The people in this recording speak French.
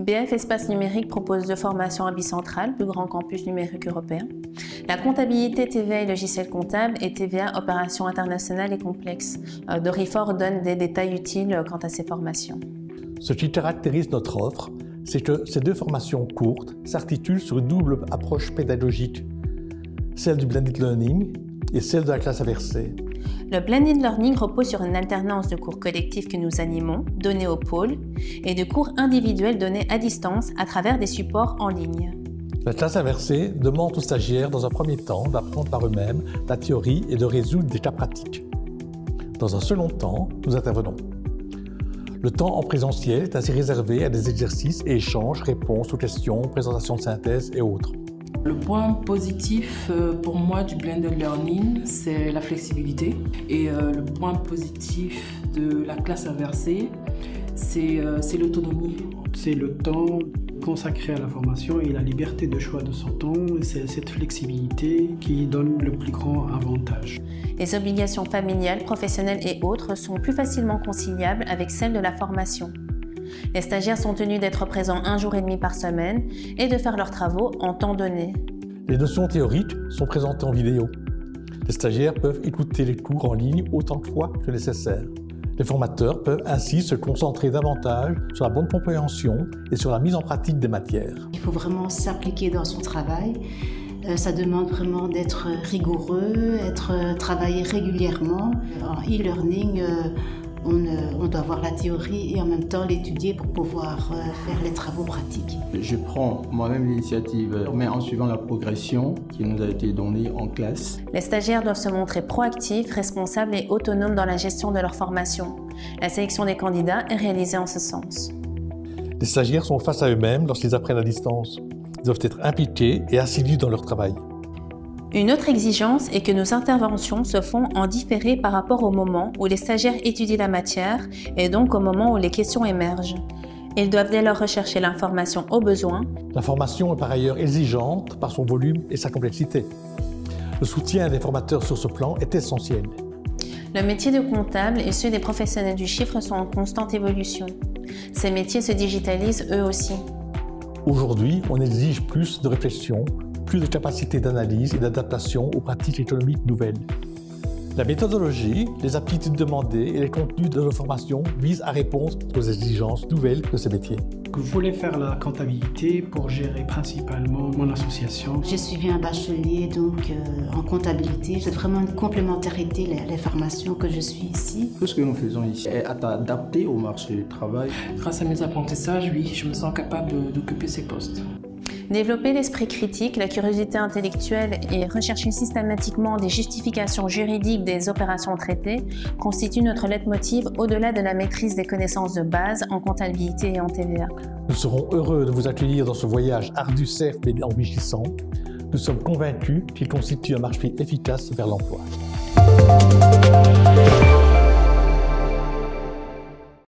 BF Espace Numérique propose 2 formations à Bicentrale, plus grand campus numérique européen. La comptabilité TVA et logiciel comptable et TVA opérations internationales et complexes. Dorifor donne des détails utiles quant à ces formations. Ce qui caractérise notre offre, c'est que ces 2 formations courtes s'articulent sur une double approche pédagogique, celle du blended learning et celle de la classe inversée. Le blended learning repose sur une alternance de cours collectifs que nous animons, donnés au pôle, et de cours individuels donnés à distance à travers des supports en ligne. La classe inversée demande aux stagiaires dans un premier temps d'apprendre par eux-mêmes la théorie et de résoudre des cas pratiques. Dans un second temps, nous intervenons. Le temps en présentiel est ainsi réservé à des exercices et échanges, réponses aux questions, présentations de synthèse et autres. Le point positif pour moi du blended learning, c'est la flexibilité. Et le point positif de la classe inversée, c'est l'autonomie. C'est le temps consacré à la formation et la liberté de choix de son temps. C'est cette flexibilité qui donne le plus grand avantage. Les obligations familiales, professionnelles et autres sont plus facilement conciliables avec celles de la formation. Les stagiaires sont tenus d'être présents 1 jour et demi par semaine et de faire leurs travaux en temps donné. Les notions théoriques sont présentées en vidéo. Les stagiaires peuvent écouter les cours en ligne autant de fois que nécessaire. Les formateurs peuvent ainsi se concentrer davantage sur la bonne compréhension et sur la mise en pratique des matières. Il faut vraiment s'impliquer dans son travail. Ça demande vraiment d'être rigoureux, travailler régulièrement. En e-learning, on doit avoir la théorie et en même temps l'étudier pour pouvoir faire les travaux pratiques. Je prends moi-même l'initiative, mais en suivant la progression qui nous a été donnée en classe. Les stagiaires doivent se montrer proactifs, responsables et autonomes dans la gestion de leur formation. La sélection des candidats est réalisée en ce sens. Les stagiaires sont face à eux-mêmes lorsqu'ils apprennent à distance. Ils doivent être impliqués et assidus dans leur travail. Une autre exigence est que nos interventions se font en différé par rapport au moment où les stagiaires étudient la matière et donc au moment où les questions émergent. Ils doivent dès lors rechercher l'information au besoin. La formation est par ailleurs exigeante par son volume et sa complexité. Le soutien des formateurs sur ce plan est essentiel. Le métier de comptable et ceux des professionnels du chiffre sont en constante évolution. Ces métiers se digitalisent eux aussi. Aujourd'hui, on exige plus de réflexion, plus de capacité d'analyse et d'adaptation aux pratiques économiques nouvelles. La méthodologie, les aptitudes demandées et les contenus de nos formations visent à répondre aux exigences nouvelles de ces métiers. Je voulais faire la comptabilité pour gérer principalement mon association. J'ai suivi un bachelier donc en comptabilité. C'est vraiment une complémentarité les formations que je suis ici. Tout ce que nous faisons ici est adapté au marché du travail. Grâce à mes apprentissages, oui, je me sens capable d'occuper ces postes. Développer l'esprit critique, la curiosité intellectuelle et rechercher systématiquement des justifications juridiques des opérations traitées constituent notre leitmotiv au-delà de la maîtrise des connaissances de base en comptabilité et en TVA. Nous serons heureux de vous accueillir dans ce voyage ardu certes mais enrichissant. Nous sommes convaincus qu'il constitue un marche-pied efficace vers l'emploi.